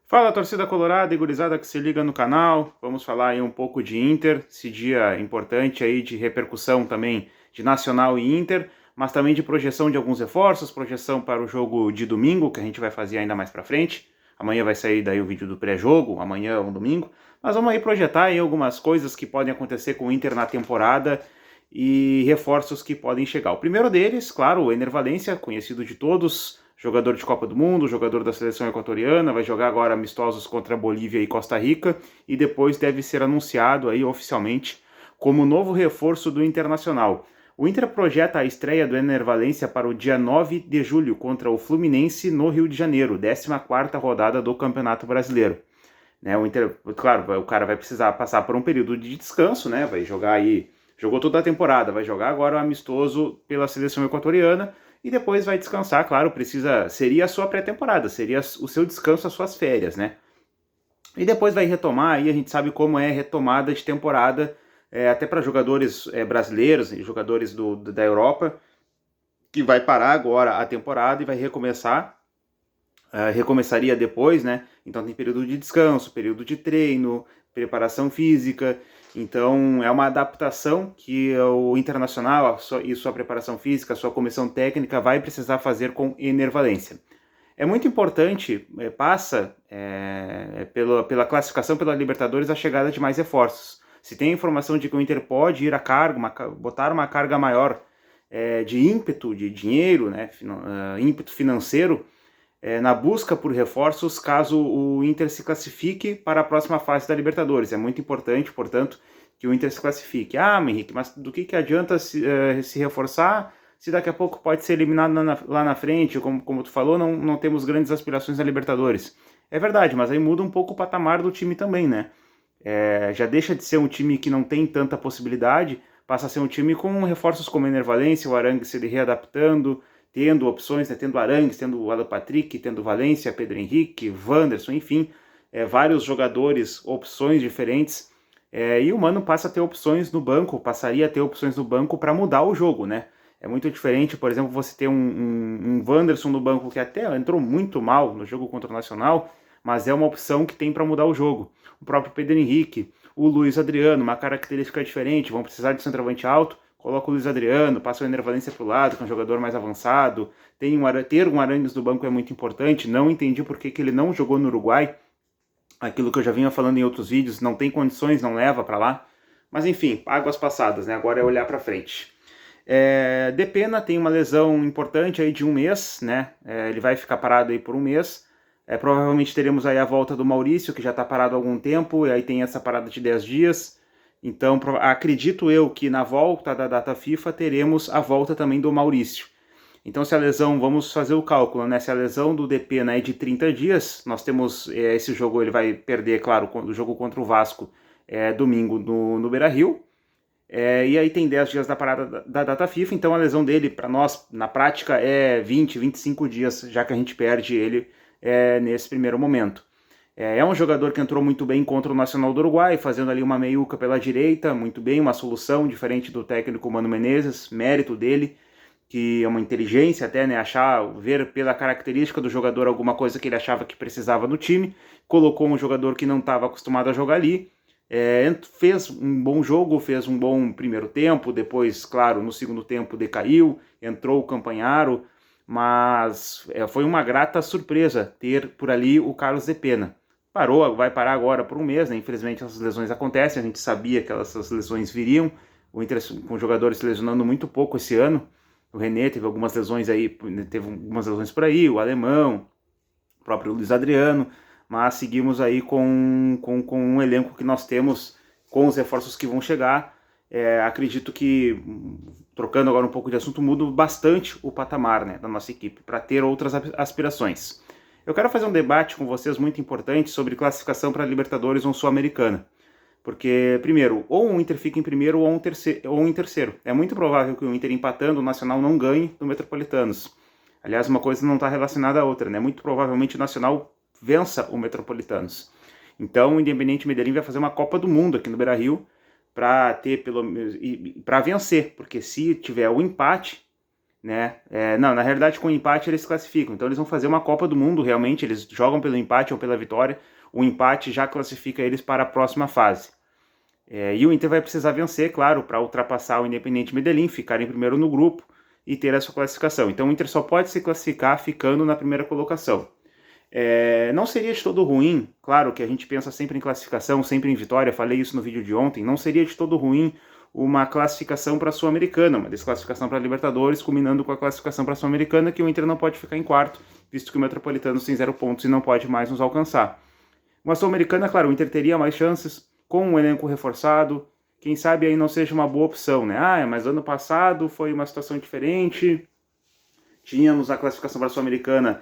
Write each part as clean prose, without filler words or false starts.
Fala, torcida colorada e gurizada que se liga no canal. Vamos falar aí um pouco de Inter, esse dia importante aí de repercussão também de Nacional e Inter, mas também de projeção de alguns reforços, projeção para o jogo de domingo, que a gente vai fazer ainda mais para frente. Amanhã vai sair daí o vídeo do pré-jogo, amanhã ou domingo. Mas vamos aí projetar aí algumas coisas que podem acontecer com o Inter na temporada e reforços que podem chegar. O primeiro deles, claro, o Ener Valencia, conhecido de todos, jogador de Copa do Mundo, jogador da seleção equatoriana, vai jogar agora amistosos contra Bolívia e Costa Rica e depois deve ser anunciado aí oficialmente como novo reforço do Internacional. O Inter projeta a estreia do Ener Valencia para o dia 9 de julho contra o Fluminense no Rio de Janeiro, 14ª rodada do Campeonato Brasileiro. Né, o Inter, claro, o cara vai precisar passar por um período de descanso, né? Vai jogar aí, jogou toda a temporada, vai jogar agora o amistoso pela seleção equatoriana e depois vai descansar, claro, seria a sua pré-temporada, seria o seu descanso, as suas férias, né? E depois vai retomar, aí a gente sabe como é retomada de temporada, até para jogadores brasileiros e jogadores da Europa, que vai parar agora a temporada e vai recomeçar, recomeçaria depois, né? Então tem período de descanso, período de treino, preparação física. Então é uma adaptação que o Internacional e sua preparação física, sua comissão técnica vai precisar fazer com Ener Valencia. É muito importante, passa pela classificação pela Libertadores a chegada de mais reforços. Se tem a informação de que o Inter pode ir a cargo, botar uma carga maior de ímpeto, de dinheiro, né, ímpeto financeiro, na busca por reforços caso o Inter se classifique para a próxima fase da Libertadores. É muito importante, portanto, que o Inter se classifique. Ah, Henrique, mas do que adianta se reforçar se daqui a pouco pode ser eliminado lá na frente? Como tu falou, não temos grandes aspirações na Libertadores. É verdade, mas aí muda um pouco o patamar do time também, né? Já deixa de ser um time que não tem tanta possibilidade, passa a ser um time com reforços como Ener Valencia, o Arangues se readaptando, tendo opções, né, tendo Arangues, tendo o Alan Patrick, tendo Valencia, Pedro Henrique, Wanderson, enfim, vários jogadores, opções diferentes, e o Mano passa a ter opções no banco, passaria a ter opções no banco para mudar o jogo, né? É muito diferente, por exemplo, você ter um Wanderson no banco que até entrou muito mal no jogo contra o Nacional, mas é uma opção que tem para mudar o jogo. O próprio Pedro Henrique, o Luiz Adriano, uma característica diferente, vão precisar de centroavante alto, coloca o Luiz Adriano, passa o Ener Valencia para o lado, que é um jogador mais avançado. Ter um Arangues no banco é muito importante. Não entendi por que ele não jogou no Uruguai. Aquilo que eu já vinha falando em outros vídeos, não tem condições, não leva para lá. Mas enfim, águas passadas, né? Agora é olhar para frente. Depena tem uma lesão importante aí de um mês, né? Ele vai ficar parado aí por um mês. Provavelmente teremos aí a volta do Maurício, que já está parado há algum tempo, e aí tem essa parada de 10 dias. Então, acredito eu que na volta da data FIFA teremos a volta também do Maurício. Então, se a lesão, vamos fazer o cálculo, né? Se a lesão do DP é de 30 dias, nós temos esse jogo, ele vai perder, claro, o jogo contra o Vasco domingo no Beira-Rio. E aí tem 10 dias da parada da data FIFA, então a lesão dele, para nós, na prática, é 20, 25 dias, já que a gente perde ele nesse primeiro momento. É um jogador que entrou muito bem contra o Nacional do Uruguai, fazendo ali uma meiuca pela direita, muito bem, uma solução diferente do técnico Mano Menezes, mérito dele, que é uma inteligência até, né, ver pela característica do jogador alguma coisa que ele achava que precisava no time, colocou um jogador que não estava acostumado a jogar ali, fez um bom jogo, fez um bom primeiro tempo, depois, claro, no segundo tempo decaiu, entrou o Campanharo, mas foi uma grata surpresa ter por ali o Carlos de Pena. Vai parar agora por um mês, né? Infelizmente essas lesões acontecem, a gente sabia que essas lesões viriam, o Inter com jogadores se lesionando muito pouco esse ano, o René teve algumas lesões aí, teve algumas lesões por aí, o Alemão, o próprio Luiz Adriano, mas seguimos aí com um elenco que nós temos, com os reforços que vão chegar. Acredito que, trocando agora um pouco de assunto, muda bastante o patamar, né, da nossa equipe, para ter outras aspirações. Eu quero fazer um debate com vocês muito importante sobre classificação para a Libertadores ou Sul-Americana. Porque, primeiro, ou o Inter fica em primeiro ou em terceiro. É muito provável que o Inter empatando, o Nacional não ganhe do Metropolitanos. Aliás, uma coisa não está relacionada à outra, né? Muito provavelmente o Nacional vença o Metropolitanos. Então, o Independiente Medellín vai fazer uma Copa do Mundo aqui no Beira-Rio para vencer, porque se tiver o empate, né? Não, na realidade com o empate eles se classificam, então eles vão fazer uma Copa do Mundo realmente, eles jogam pelo empate ou pela vitória, o empate já classifica eles para a próxima fase. E o Inter vai precisar vencer, claro, para ultrapassar o Independiente Medellín, ficar em primeiro no grupo e ter a sua classificação. Então o Inter só pode se classificar ficando na primeira colocação. Não seria de todo ruim, claro que a gente pensa sempre em classificação, sempre em vitória, falei isso no vídeo de ontem, não seria de todo ruim uma classificação para a Sul-Americana, uma desclassificação para a Libertadores, culminando com a classificação para a Sul-Americana, que o Inter não pode ficar em quarto, visto que o Metropolitano tem 0 pontos e não pode mais nos alcançar. Uma Sul-Americana, claro, o Inter teria mais chances, com um elenco reforçado, quem sabe aí não seja uma boa opção, né? Mas ano passado foi uma situação diferente, tínhamos a classificação para a Sul-Americana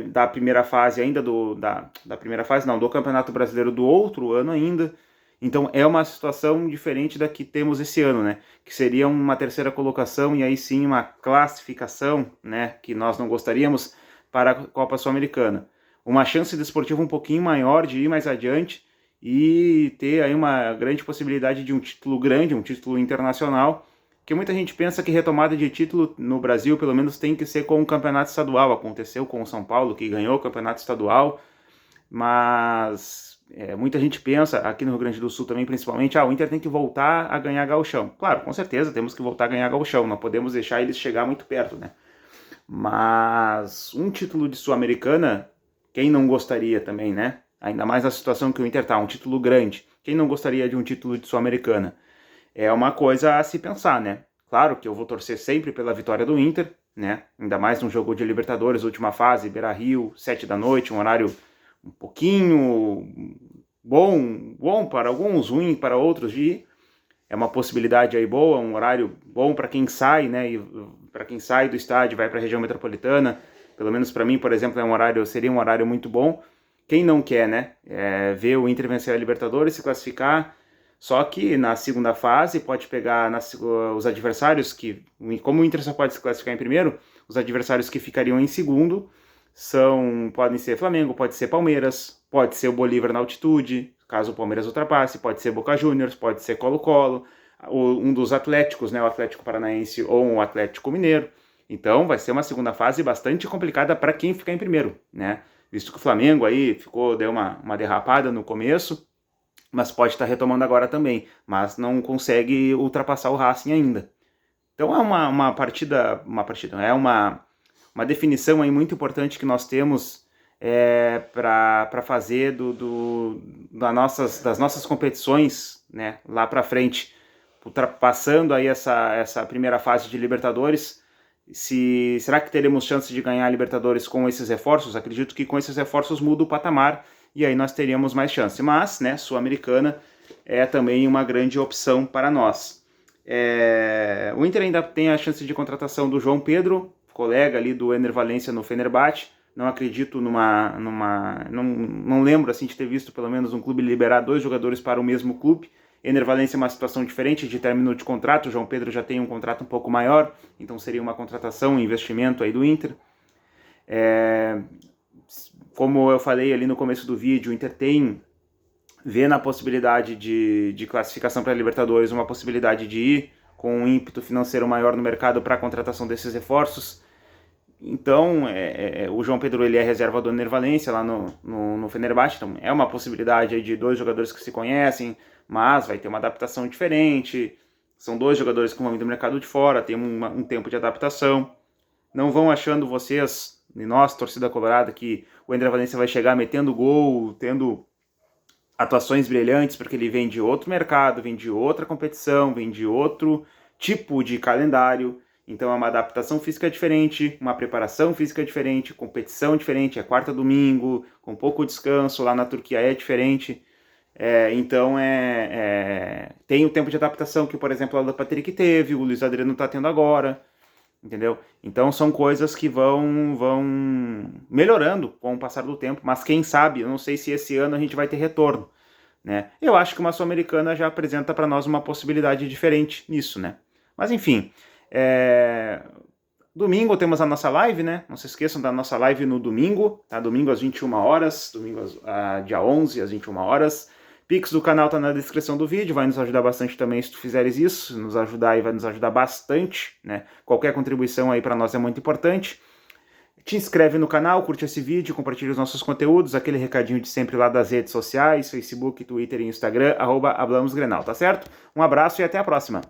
da primeira fase ainda, da primeira fase não, do Campeonato Brasileiro do outro ano ainda, então é uma situação diferente da que temos esse ano, né? Que seria uma terceira colocação e aí sim uma classificação, né? Que nós não gostaríamos para a Copa Sul-Americana. Uma chance desportiva um pouquinho maior de ir mais adiante e ter aí uma grande possibilidade de um título grande, um título internacional, que muita gente pensa que retomada de título no Brasil, pelo menos, tem que ser com o campeonato estadual. Aconteceu com o São Paulo, que ganhou o campeonato estadual, mas muita gente pensa, aqui no Rio Grande do Sul também principalmente, o Inter tem que voltar a ganhar gauchão. Claro, com certeza, temos que voltar a ganhar gauchão, não podemos deixar eles chegar muito perto, né? Mas um título de Sul-Americana, quem não gostaria também, né? Ainda mais na situação que o Inter tá, um título grande. Quem não gostaria de um título de Sul-Americana? É uma coisa a se pensar, né? Claro que eu vou torcer sempre pela vitória do Inter, né? Ainda mais num jogo de Libertadores, última fase, Beira-Rio, 7 da noite, um horário um pouquinho bom para alguns, ruim para outros de ir. É uma possibilidade aí boa, um horário bom para quem sai, né? E para quem sai do estádio, vai para a região metropolitana. Pelo menos para mim, por exemplo, seria um horário muito bom. Quem não quer, né? Ver o Inter vencer a Libertadores, se classificar. Só que na segunda fase pode pegar os adversários que, como o Inter só pode se classificar em primeiro, os adversários que ficariam em segundo podem ser Flamengo, pode ser Palmeiras, pode ser o Bolívar na altitude, caso o Palmeiras ultrapasse, pode ser Boca Juniors, pode ser Colo-Colo, um dos Atléticos, né, o Atlético Paranaense ou o Atlético Mineiro. Então vai ser uma segunda fase bastante complicada para quem ficar em primeiro, né? Visto que o Flamengo aí deu uma derrapada no começo, mas pode estar retomando agora também, mas não consegue ultrapassar o Racing ainda. Então é uma definição aí muito importante que nós temos para fazer das nossas competições, né, lá para frente, ultrapassando aí essa primeira fase de Libertadores. Será que teremos chance de ganhar a Libertadores com esses reforços? Acredito que com esses reforços muda o patamar e aí nós teríamos mais chance. Mas, né, Sul-Americana é também uma grande opção para nós. O Inter ainda tem a chance de contratação do João Pedro, colega ali do Ener Valencia no Fenerbahçe. Não acredito não lembro assim de ter visto pelo menos um clube liberar 2 jogadores para o mesmo clube. Ener Valencia é uma situação diferente de término de contrato, o João Pedro já tem um contrato um pouco maior, então seria uma contratação, um investimento aí do Inter. Como eu falei ali no começo do vídeo, o Inter vê na possibilidade de classificação para a Libertadores uma possibilidade de ir com um ímpeto financeiro maior no mercado para a contratação desses reforços. Então, o João Pedro ele é reserva do Ener Valencia lá no Fenerbahçe, então é uma possibilidade aí de 2 jogadores que se conhecem, mas vai ter uma adaptação diferente. São 2 jogadores que vão vir do mercado de fora, tem um tempo de adaptação. Não vão achando vocês, e nós, torcida colorada, que o Ener Valencia vai chegar metendo gol, tendo atuações brilhantes, porque ele vem de outro mercado, vem de outra competição, vem de outro tipo de calendário. Então é uma adaptação física diferente, uma preparação física diferente, competição diferente, é quarta domingo, com pouco descanso, lá na Turquia é diferente. Então tem o tempo de adaptação que, por exemplo, o Alan Patrick teve, o Luiz Adriano está tendo agora, entendeu? Então são coisas que vão melhorando com o passar do tempo, mas quem sabe, eu não sei se esse ano a gente vai ter retorno, né? Eu acho que uma Sul-Americana já apresenta para nós uma possibilidade diferente nisso, né? Mas enfim, domingo temos a nossa live, né? Não se esqueçam da nossa live no domingo, tá? Domingo às 21 horas, dia 11 às 21 horas. Pix do canal tá na descrição do vídeo, vai nos ajudar bastante também se tu fizeres isso, nos ajudar e vai nos ajudar bastante, né? Qualquer contribuição aí para nós é muito importante. Te inscreve no canal, curte esse vídeo, compartilha os nossos conteúdos, aquele recadinho de sempre lá das redes sociais, Facebook, Twitter e Instagram, @hablamosgrenal, tá certo? Um abraço e até a próxima!